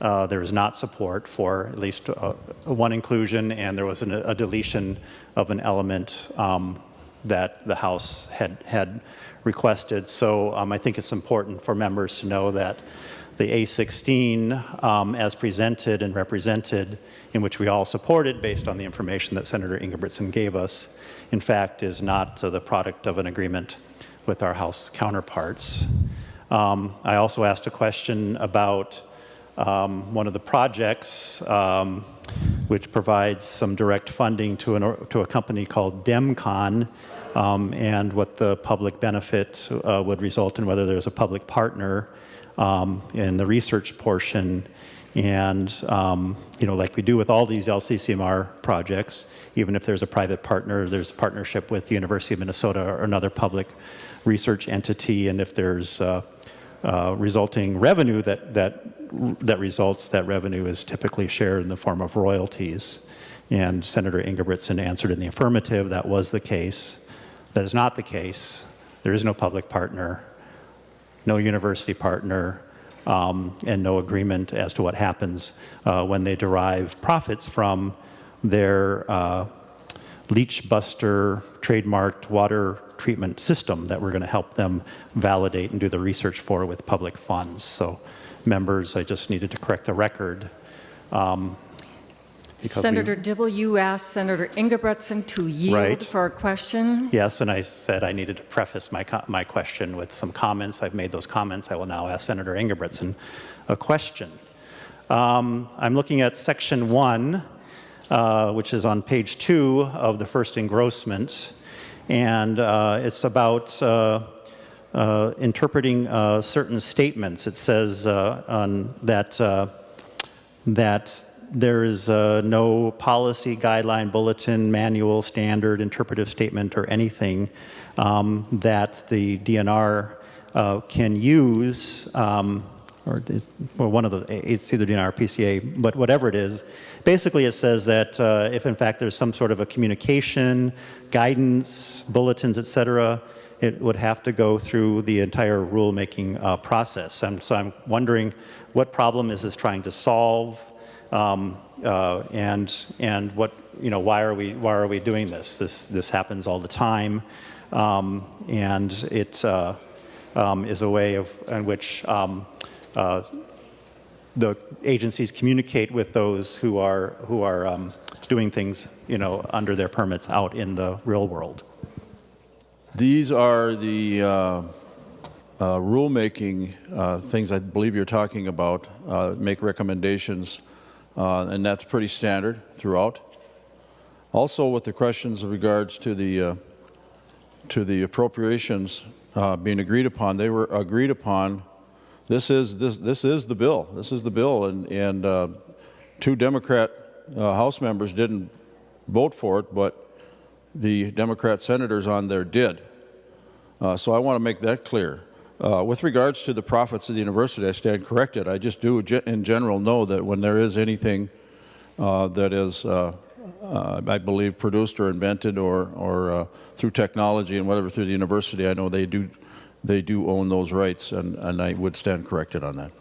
there was not support for at least one inclusion, and there was a deletion of an element that the House had requested. So I think it's important for members to know that the A16 as presented and represented, in which we all supported based on the information that Senator Ingebrigtsen gave us, in fact is not the product of an agreement with our House counterparts. I also asked a question about one of the projects which provides some direct funding to a company called DEMCON, and what the public benefit would result in, whether there's a public partner in the research portion. And like we do with all these LCCMR projects, even if there's a private partner, there's a partnership with the University of Minnesota or another public research entity, and if there's resulting revenue that results, that revenue is typically shared in the form of royalties. And Senator Ingebrigtsen answered in the affirmative that was the case. That is not the case. There is no public partner, no university partner, and no agreement as to what happens when they derive profits from their leach buster trademarked water treatment system that we're going to help them validate and do the research for with public funds. So members, I just needed to correct the record. Senator Dibble, you asked Senator Ingebrigtsen to yield for a question. Yes, and I said I needed to preface my question with some comments. I've made those comments. I will now ask Senator Ingebrigtsen a question. I'm looking at section 1, which is on page 2 of the first engrossment, and it's about interpreting certain statements. It says that there is no policy, guideline, bulletin, manual, standard, interpretive statement, or anything that the DNR can use, or one of the, it's either DNR or PCA, but whatever it is. Basically, it says that if in fact there's some sort of a communication, guidance, bulletins, et cetera, it would have to go through the entire rulemaking process. And so I'm wondering what problem is this trying to solve? And what, why are we doing this? This happens all the time, and it is a way in which the agencies communicate with those who are doing things under their permits out in the real world. These are the rulemaking things I believe you're talking about. Make recommendations. And that's pretty standard throughout. Also, with the questions in regards to the appropriations being agreed upon, they were agreed upon. This is the bill. This is the bill, and 2 Democrat House members didn't vote for it, but the Democrat senators on there did. So I want to make that clear. With regards to the profits of the university, I stand corrected. I just do in general know that when there is anything that is, I believe, produced or invented or through technology and whatever through the university, I know they do own those rights, and I would stand corrected on that.